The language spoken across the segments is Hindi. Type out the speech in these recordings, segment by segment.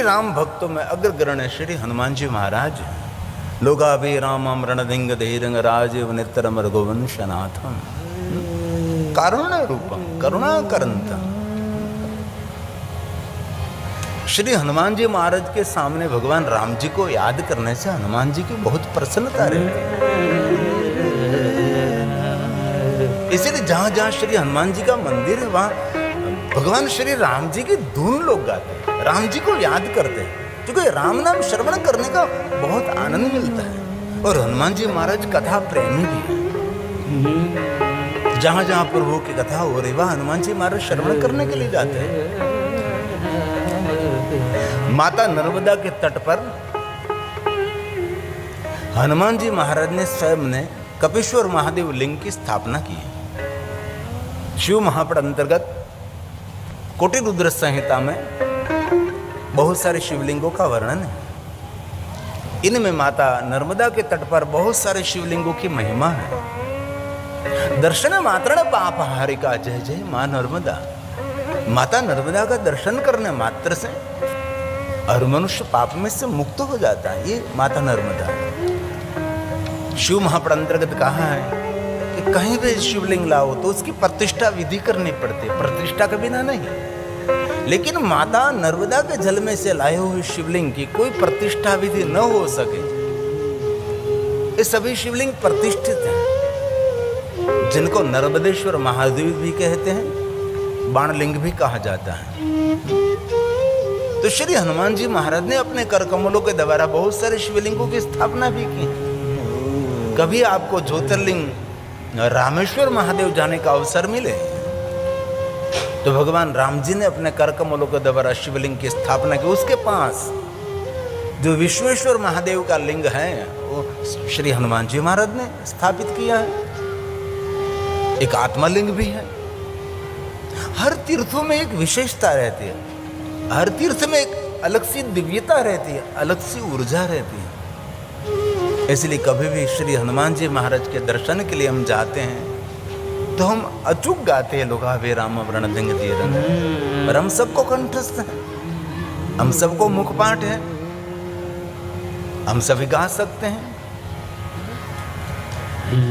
राम भक्तों में अग्रगण्य श्री हनुमान जी महाराज। लोगाभि रामम रणधिंग धीरंग राजीव नित्यरम रघुवंशनाथम कारुण्य रूपम करुणाकरंतम। श्री हनुमान जी महाराज के सामने भगवान राम जी को याद करने से हनुमान जी की बहुत प्रसन्नता रहती है। इसलिए जहां जहां श्री हनुमान जी का मंदिर है वहां भगवान श्री राम जी की धुन लोग गाते हैं, राम जी को याद करते हैं, क्योंकि राम नाम श्रवण करने का बहुत आनंद मिलता है। और हनुमान जी महाराज कथा प्रेमी भी है। जहां जहां प्रभु की कथा हो रही वहां हनुमान जी महाराज श्रवण करने के लिए जाते हैं। माता नर्मदा के तट पर हनुमान जी महाराज ने स्वयं ने कपिश्वर महादेव लिंग की स्थापना की। शिव महापुराण अंतर्गत कोटि रुद्र संहिता में बहुत सारे शिवलिंगों का वर्णन है। इनमें माता नर्मदा के तट पर बहुत सारे शिवलिंगों की महिमा है। दर्शन मात्र पाप हारिका जय जय मां नर्मदा। माता नर्मदा का दर्शन करने मात्र से और मनुष्य पाप में से मुक्त हो जाता है। ये माता नर्मदा। शिव महापुराण अंतर्गत कहा है कि कहीं भी शिवलिंग लाओ तो उसकी प्रतिष्ठा विधि करनी पड़ती है, प्रतिष्ठा के बिना नहीं। लेकिन माता नर्मदा के जल में से लाए हुए शिवलिंग की कोई प्रतिष्ठा विधि न हो सके। ये सभी शिवलिंग प्रतिष्ठित हैं, जिनको नर्मदेश्वर महादेव भी कहते हैं, बाणलिंग भी कहा जाता है। तो श्री हनुमान जी महाराज ने अपने कर कमलों के द्वारा बहुत सारे शिवलिंगों की स्थापना भी की। कभी आपको ज्योतिर्लिंग रामेश्वर महादेव जाने का अवसर मिले तो भगवान राम जी ने अपने कर कमलों के द्वारा शिवलिंग की स्थापना की। उसके पास जो विश्वेश्वर महादेव का लिंग है वो श्री हनुमान जी महाराज ने स्थापित किया है। एक आत्मलिंग भी है। हर तीर्थों में एक विशेषता रहती है, हर तीर्थ में एक अलग सी दिव्यता रहती है, अलग सी ऊर्जा रहती है। इसलिए कभी भी श्री हनुमान जी महाराज के दर्शन के लिए हम जाते हैं तो हम अचूक गाते हैं लोगाभि रामम रणधिंग धीरंग। पर हम सबको कंठस्थ है, हम सबको मुखपाठ है, हम सभी गा सकते हैं।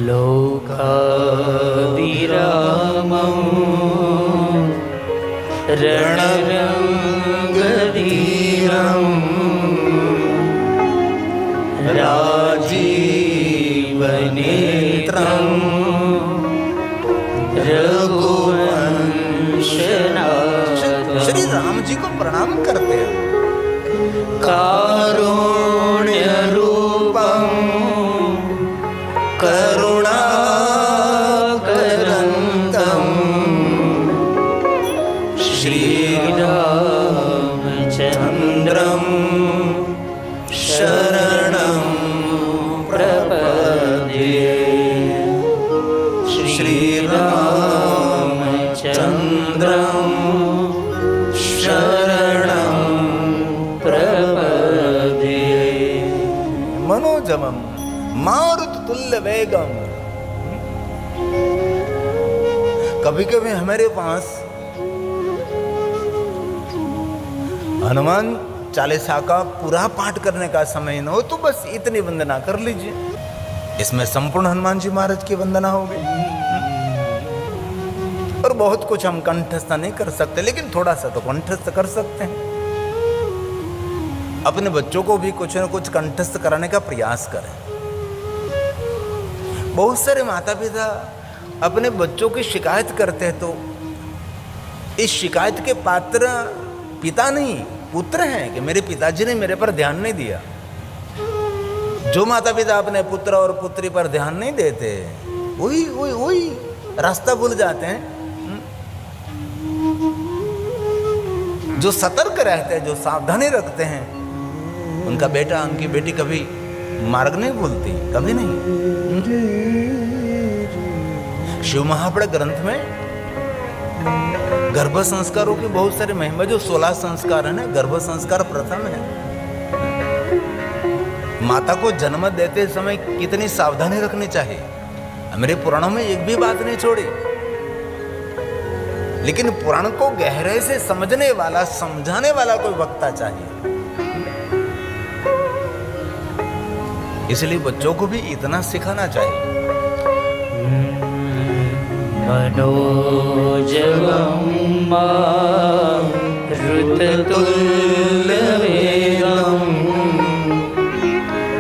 लोगाभि रामम रणधिंग धीरंग राजीव नेत्रं रघुवंशनाथं। श्री राम जी को प्रणाम करते हैं। कारुण्य रूपं करुणाकरंतं श्रीरामचंद्रं शरणं प्रपद्ये। श्रीरामचंद्रं शरणं प्रपद्ये। मनोजमम मारुततुल्य वेगम। कभी कभी हमारे पास हनुमान चालीसा का पूरा पाठ करने का समय न हो तो बस इतनी वंदना कर लीजिए। इसमें संपूर्ण हनुमान जी महाराज की वंदना होगी। और बहुत कुछ हम कंठस्थ नहीं कर सकते, लेकिन थोड़ा सा तो कंठस्थ कर सकते हैं। अपने बच्चों को भी कुछ न कुछ कंठस्थ कराने का प्रयास करें। बहुत सारे माता पिता अपने बच्चों की शिकायत करते हैं तो इस शिकायत के पात्र पिता नहीं पुत्र हैं कि मेरे पिताजी ने मेरे पर ध्यान नहीं दिया। जो माता पिता अपने पुत्र और पुत्री पर ध्यान नहीं देते वही रास्ता भूल जाते हैं। जो सतर्क रहते हैं, जो सावधानी रखते हैं, उनका बेटा उनकी बेटी कभी मार्ग नहीं भूलती, कभी नहीं। शिव महापुराण ग्रंथ में गर्भ संस्कारों की बहुत सारी महिमा, जो 16 संस्कार है ना, गर्भ संस्कार प्रथम है। माता को जन्म देते समय कितनी सावधानी रखनी चाहिए, हमारे पुराणों में एक भी बात नहीं छोड़ी। लेकिन पुराण को गहरे से समझने वाला, समझाने वाला कोई वक्ता चाहिए। इसलिए बच्चों को भी इतना सिखाना चाहिए। मनोजवं मारुततुल्यवेगं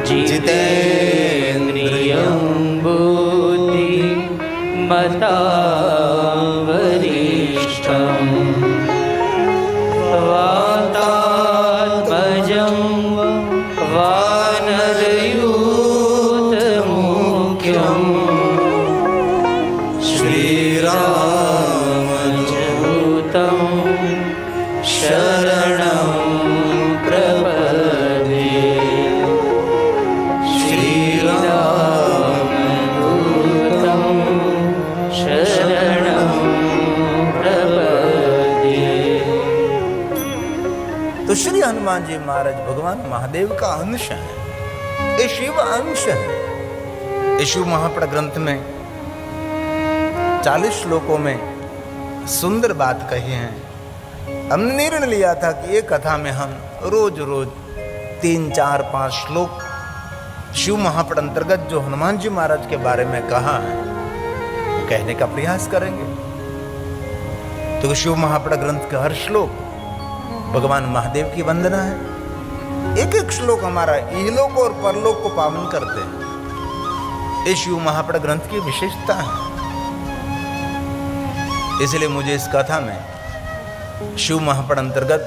जितेन्द्रियं बुद्धिमतां वातात्मजं वानरयूथमुख्यं श्रीरामदूतं शरणं प्रपद्ये। श्रीरामदूतं शरणं प्रपद्ये। तो श्री हनुमान जी महाराज भगवान महादेव का अंश है, ये शिव अंश है। ये शिव महापड़ ग्रंथ में 40 श्लोकों में सुंदर बात कही है। हमने निर्णय लिया था कि ये कथा में हम रोज रोज 3, 4, 5 श्लोक शिव महापड़ अंतर्गत जो हनुमान जी महाराज के बारे में कहा है वो कहने का प्रयास करेंगे। तो शिव महापड़ ग्रंथ का हर श्लोक भगवान महादेव की वंदना है। एक एक श्लोक हमारा इहलोक और परलोक को पावन करते हैं। ये शिव महापड़ ग्रंथ की विशेषता है। इसलिए मुझे इस कथा में शिव महापड़ अंतर्गत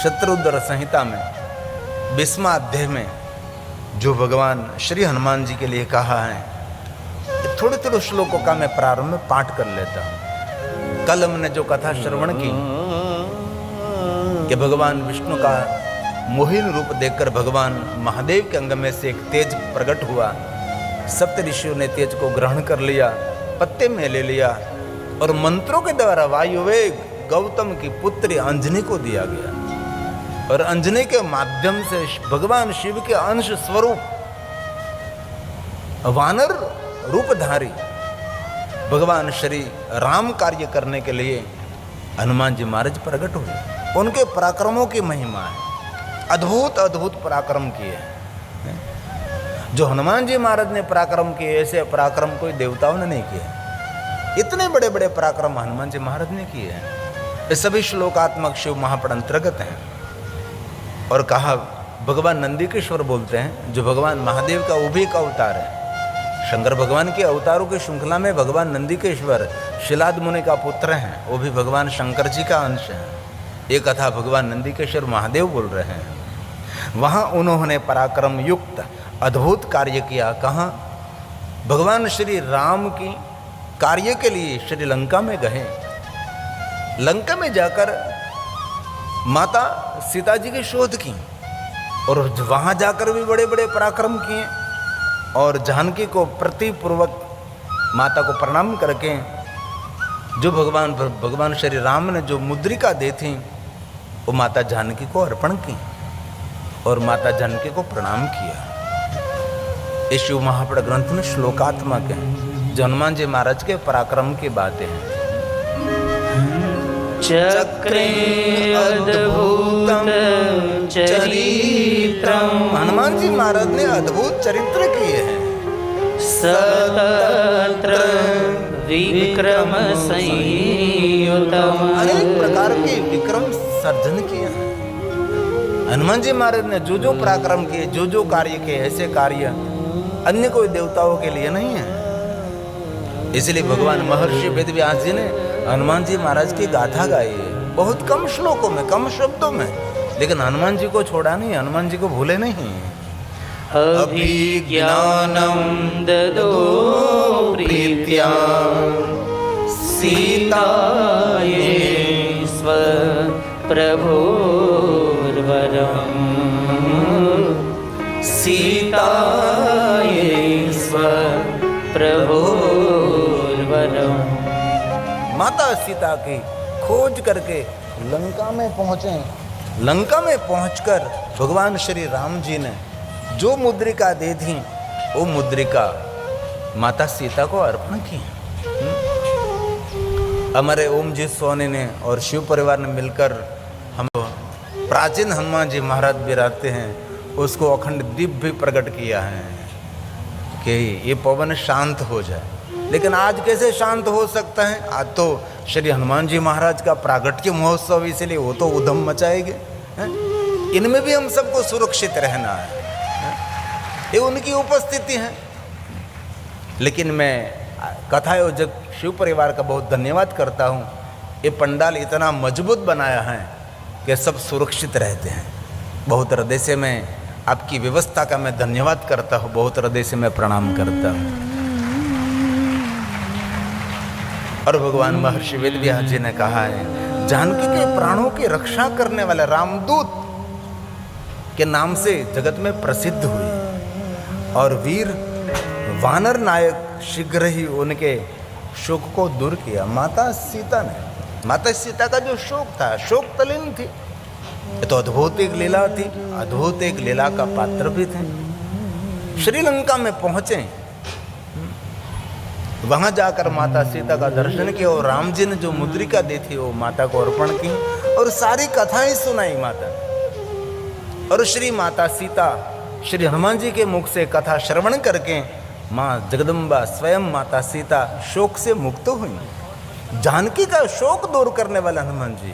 शत्रुद्र संहिता में 20वां अध्याय में जो भगवान श्री हनुमान जी के लिए कहा है, थोड़े थोड़े श्लोकों का मैं प्रारंभ में पाठ कर लेता हूँ। कल हमने जो कथा श्रवण की कि भगवान विष्णु का मोहिन रूप देखकर भगवान महादेव के अंग में से एक तेज प्रकट हुआ। सप्त ऋषियों ने तेज को ग्रहण कर लिया, पत्ते में ले लिया और मंत्रों के द्वारा वायुवेग गौतम की पुत्री अंजनी को दिया गया। और अंजनी के माध्यम से भगवान शिव के अंश स्वरूप वानर रूपधारी भगवान श्री राम कार्य करने के लिए हनुमान जी महाराज प्रकट हुए। उनके पराक्रमों की महिमा है, अद्भुत अद्भुत पराक्रम किए हैं। जो हनुमान जी महाराज ने पराक्रम किए, ऐसे पराक्रम कोई देवताओं ने नहीं किए। इतने बड़े बड़े पराक्रम हनुमान जी महाराज ने किए हैं। ये सभी श्लोकात्मक शिव महापड़ अंतर्गत हैं। और कहा भगवान नंदीकेश्वर बोलते हैं, जो भगवान महादेव का वो भी एक अवतार है। शंकर भगवान के अवतारों की श्रृंखला में भगवान नंदीकेश्वर शिलाद मुनि का पुत्र हैं, वो भी भगवान शंकर जी का अंश है। ये कथा भगवान नंदीकेश्वर महादेव बोल रहे हैं। वहाँ उन्होंने पराक्रम युक्त अद्भुत कार्य किया। कहाँ? भगवान श्री राम की कार्य के लिए श्रीलंका में गए। लंका में जाकर माता सीता जी की शोध की और वहाँ जाकर भी बड़े बड़े पराक्रम किए। और जानकी को प्रतिपूर्वक माता को प्रणाम करके जो भगवान श्री राम ने जो मुद्रिका दी थी वो माता जानकी को अर्पण की और माता जानकी को प्रणाम किया। इस शिव महापड़ ग्रंथ में श्लोकात्मक है, जो हनुमान जी महाराज के पराक्रम की बातें हैं। चक्रे अद्भुतं चरित्रं, हनुमान जी महाराज ने अद्भुत चरित्र किए हैं। सतत्र विक्रम संयुतम्, अनेक प्रकार के विक्रम सर्जन किए हैं। हनुमान जी महाराज ने जो जो पराक्रम किए, जो जो कार्य किए, ऐसे कार्य अन्य कोई देवताओं के लिए नहीं है। इसलिए भगवान महर्षि वेदव्यास जी ने हनुमान जी महाराज की गाथा गाई है, बहुत कम श्लोकों में, कम शब्दों में, लेकिन हनुमान जी को छोड़ा नहीं, हनुमान जी को भूले नहीं। अभिज्ञानं ददो प्रीत्या सीतायै स्वप्रभोर्वरम्, सीतायै स्वप्रभोर्वरम्। माता सीता की खोज करके लंका में पहुंचे। लंका में पहुंचकर भगवान श्री राम जी ने जो मुद्रिका दी थी वो मुद्रिका माता सीता को अर्पण की। हमारे ओम जी सोनी ने और शिव परिवार ने मिलकर हम प्राचीन हनुमान जी महाराज विराजते हैं, उसको अखंड दीप भी प्रकट किया है कि ये पवन शांत हो जाए। लेकिन आज कैसे शांत हो सकता है? आज तो श्री हनुमान जी महाराज का प्रागट्य महोत्सव, इसलिए वो तो उधम मचाएंगे। इनमें भी हम सबको सुरक्षित रहना है, ये उनकी उपस्थिति है। लेकिन मैं कथायोजक शिव परिवार का बहुत धन्यवाद करता हूँ। ये पंडाल इतना मजबूत बनाया है कि सब सुरक्षित रहते हैं। बहुत हृदय से मैं आपकी व्यवस्था का मैं धन्यवाद करता हूँ, बहुत हृदय से मैं प्रणाम करता हूँ। और भगवान महर्षि वेदव्यास जी ने कहा है, जानकी के प्राणों की रक्षा करने वाले रामदूत के नाम से जगत में प्रसिद्ध हुए और वीर वानर नायक शीघ्र ही उनके शोक को दूर किया। माता सीता का जो शोक था, शोक तलीन थी। ये तो अद्भुत एक लीला थी, अद्भुत एक लीला का पात्र भी थे। श्रीलंका में पहुंचे, वहां जाकर माता सीता का दर्शन किया और राम जी ने जो मुद्रिका दी थी वो माता को अर्पण की और सारी कथाएं सुनाई माता। और श्री माता सीता श्री हनुमान जी के मुख से कथा श्रवण करके माँ जगदम्बा स्वयं माता सीता शोक से मुक्त हुई। जानकी का शोक दूर करने वाला हनुमान जी,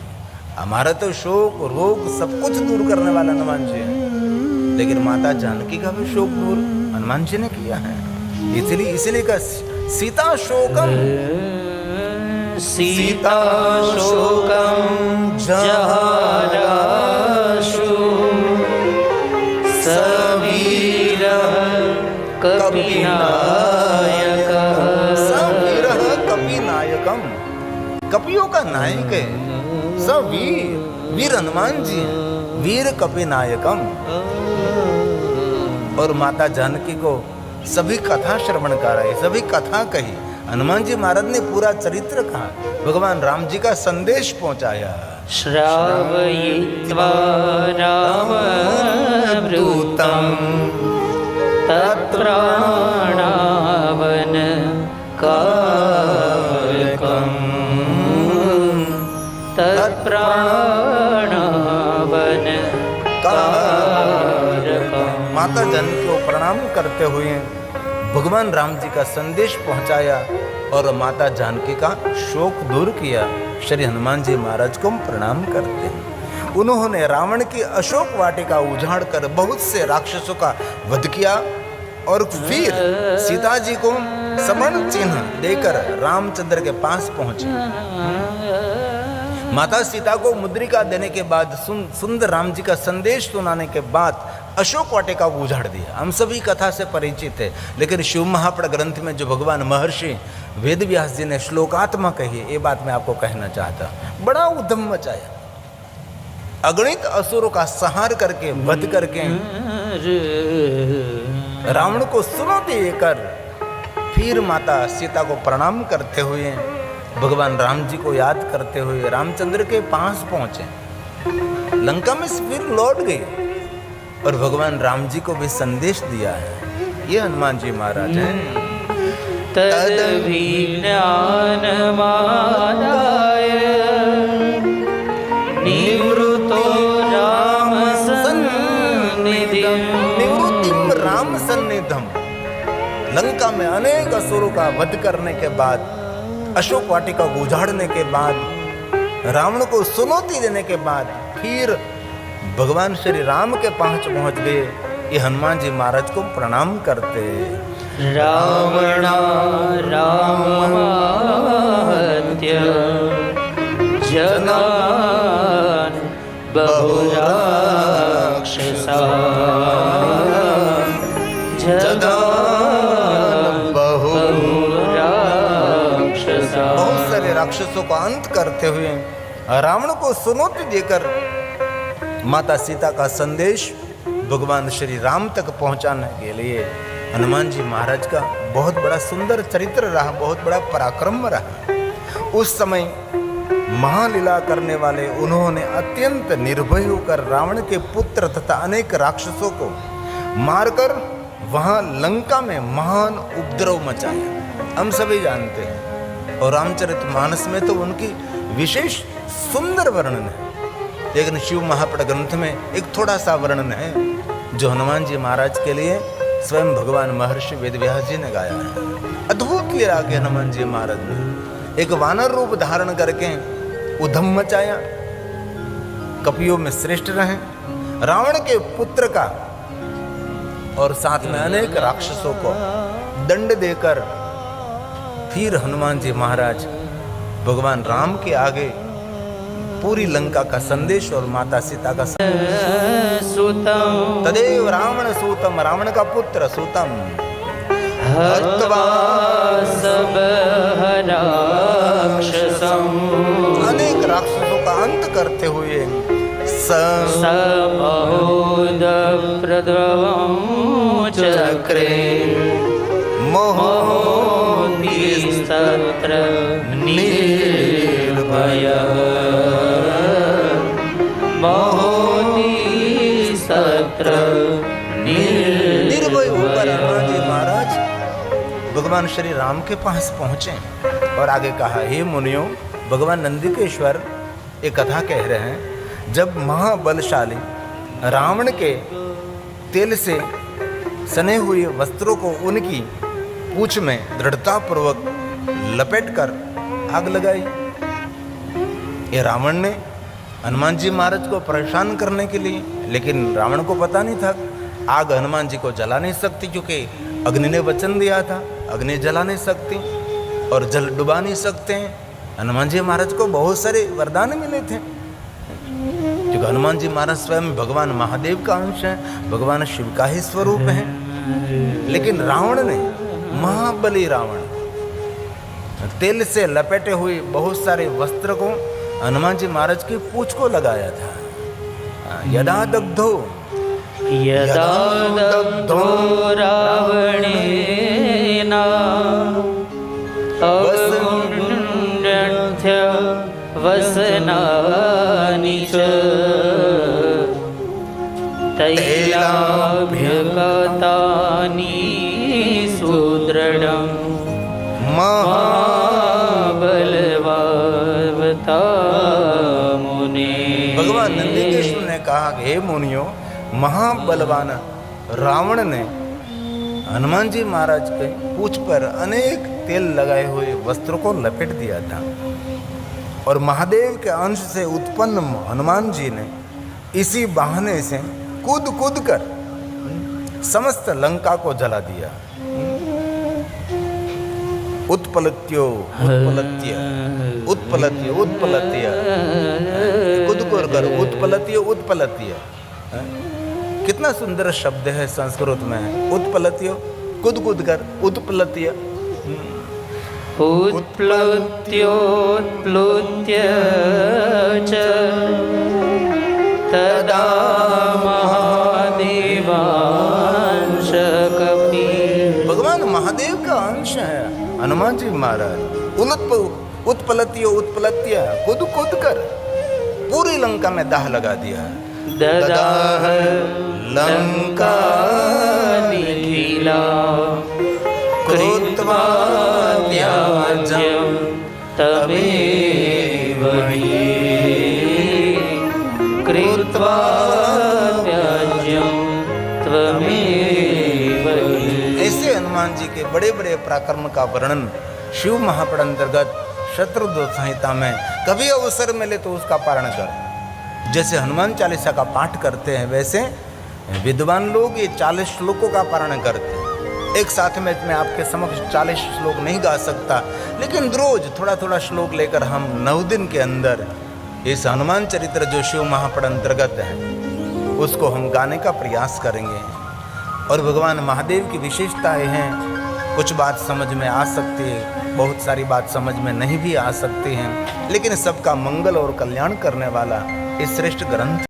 हमारा तो शोक रोग सब कुछ दूर करने वाला हनुमान जी है, लेकिन माता जानकी का भी शोक दूर हनुमान जी ने किया है। इसलिए का सीता शोकम जहाराशु सवीरः कपिनायकम, कपियों का नायक है सवीर, वीर हनुमान जी हैं, वीर कपिनायकम। और माता जानकी को सभी कथा श्रवण कराई, सभी कथा कही। हनुमान जी महाराज ने पूरा चरित्र कहा, भगवान राम जी का संदेश पहुंचाया। श्रावयित्वा रामदूतं तत्प्राणावन कारकं तत्प्राणावन कारकं। माता जानकी को प्रणाम करते हुए भगवान राम जी का संदेश पहुंचाया और माता जानकी का शोक दूर किया। श्री हनुमान जी महाराज को प्रणाम करते हैं। उन्होंने रावण की अशोक वाटिका उजाड़ कर बहुत से राक्षसों का वध किया और फिर सीता जी को समन चिन्ह देकर रामचंद्र के पास पहुंचे। माता सीता को मुद्रिका देने के बाद सुंदर राम जी का संदेश सुनाने के बाद अशोक वाटिका उजाड़ दिया। हम सभी कथा से परिचित है, लेकिन शिव महापुराण ग्रंथ में जो भगवान महर्षि वेदव्यास जी ने श्लोकात्मा कही, ये बात मैं आपको कहना चाहता। बड़ा उद्यम मचाया, अगणित असुरों का संहार करके वध करके रावण को चुनौती देकर फिर माता सीता को प्रणाम करते हुए भगवान राम जी को याद करते हुए रामचंद्र के पास पहुंचे। लंका में फिर लौट गए और भगवान राम जी को भी संदेश दिया है। ये हनुमान जी महाराज हैं। तद्विज्ञानमादाय निवृतो राम सन्निधिं, निवृत्तिम राम सन्निधम। लंका में अनेक असुरों का वध करने के बाद, अशोक वाटिका को उजाड़ने के बाद, रावण को चुनौती देने के बाद फिर भगवान श्री राम के पास पहुंच गए। ये हनुमान जी महाराज को प्रणाम करते। रावणा राममाहत्य जगान बहुराक्षसा, जगान बहुराक्षसा। बहुत सारे राक्षसों का अंत करते हुए रावण को चुनौती देकर माता सीता का संदेश भगवान श्री राम तक पहुंचाने के लिए हनुमान जी महाराज का बहुत बड़ा सुंदर चरित्र रहा, बहुत बड़ा पराक्रम रहा। उस समय महालीला करने वाले उन्होंने अत्यंत निर्भय होकर रावण के पुत्र तथा अनेक राक्षसों को मारकर वहां लंका में महान उपद्रव मचाया। हम सभी जानते हैं और रामचरितमानस में तो उनकी विशेष सुंदर वर्णन है, लेकिन शिव महापुराण ग्रंथ में एक थोड़ा सा वर्णन है जो हनुमान जी महाराज के लिए स्वयं भगवान महर्षि वेदव्यास जी ने गाया है। अद्भुत लीला के हनुमान जी महाराज ने एक वानर रूप धारण करके उधम मचाया, कपियों में श्रेष्ठ रहे, रावण के पुत्र का और साथ में अनेक राक्षसों को दंड देकर फिर हनुमान जी महाराज भगवान राम के आगे पूरी लंका का संदेश और माता सीता का सुतम तदेव रावण सूतम, रावण का पुत्र सूतम हत्वा सब राक्षसम अनेक राक्षसों का अंत करते हुए समहोद प्रद्रवं चक्रे मोहोतिस्तत्र निर्भयः मोहोतिस्तत्र निर्भय होकर हनुमान जी महाराज भगवान श्री राम के पास पहुंचे और आगे कहा, हे मुनियों, भगवान नंदिकेश्वर एक कथा कह रहे हैं, जब महाबलशाली रावण के तेल से सने हुए वस्त्रों को उनकी पूंछ में दृढ़तापूर्वक लपेटकर आग लगाई। ये रावण ने हनुमान जी महाराज को परेशान करने के लिए, लेकिन रावण को पता नहीं था आग हनुमान जी को जला नहीं सकती, क्योंकि अग्नि ने वचन दिया था अग्नि जला नहीं सकती और जल डुबा नहीं सकते हैं। हनुमान जी महाराज को बहुत सारे वरदान मिले थे, क्योंकि हनुमान जी महाराज स्वयं भगवान महादेव का अंश है, भगवान शिव का ही स्वरूप है। लेकिन रावण ने, महाबली रावण, तेल से लपेटे हुए बहुत सारे वस्त्र को हनुमान जी महाराज की पूंछ को लगाया था। यदा दग्धो यदा दग्धो रावणेन अवगुण्यर्थ्य वसनानि च तैलाभ्यगतानि सुदृढं महाबलवता मुने। भगवान नंदिकेश्वर ने कहा, हे मुनियों, महाबलवान रावण ने हनुमान जी महाराज के पूंछ पर अनेक तेल लगाए हुए वस्त्रों को लपेट दिया था और महादेव के अंश से उत्पन्न हनुमान जी ने इसी बहाने से कूद कूद कर समस्त लंका को जला दिया। उत्पलत्यो उत्पलत्य उत्पलत्य उत्पलत्य कूद कर उत्पलत्य उत्पलत्य। कितना सुंदर शब्द है संस्कृत में, उत्पलत्य, कूद कूद कर, उत्पलत्य। उत्प्लुत्योत्प्लुत्य च तदा महादेवांश कपि। भगवान महादेव का अंश है हनुमान जी महाराज। उत्पलत्य उत्पलत्य, कूद कूद कर पूरी लंका में दाह लगा दिया। ददाह लंका निखिला कृत्वा त्याज्यं तमेव हि कृत्वा त्याज्यं त्वमेव हि। ऐसे हनुमान जी के बड़े बड़े पराक्रम का वर्णन शिव महापुराण अंतर्गत शत्रुध्वज संहिता में कभी अवसर मिले तो उसका पारण कर। जैसे हनुमान चालीसा का पाठ करते हैं, वैसे विद्वान लोग ये 40 श्लोकों का पारण करते हैं। एक साथ में मैं आपके समक्ष 40 श्लोक नहीं गा सकता, लेकिन रोज थोड़ा थोड़ा श्लोक लेकर हम 9 दिन के अंदर इस हनुमान चरित्र जो शिव महापुराण अंतर्गत है उसको हम गाने का प्रयास करेंगे। और भगवान महादेव की विशेषताएं हैं, कुछ बात समझ में आ सकती है, बहुत सारी बात समझ में नहीं भी आ सकती हैं, लेकिन सबका मंगल और कल्याण करने वाला इस श्रेष्ठ ग्रंथ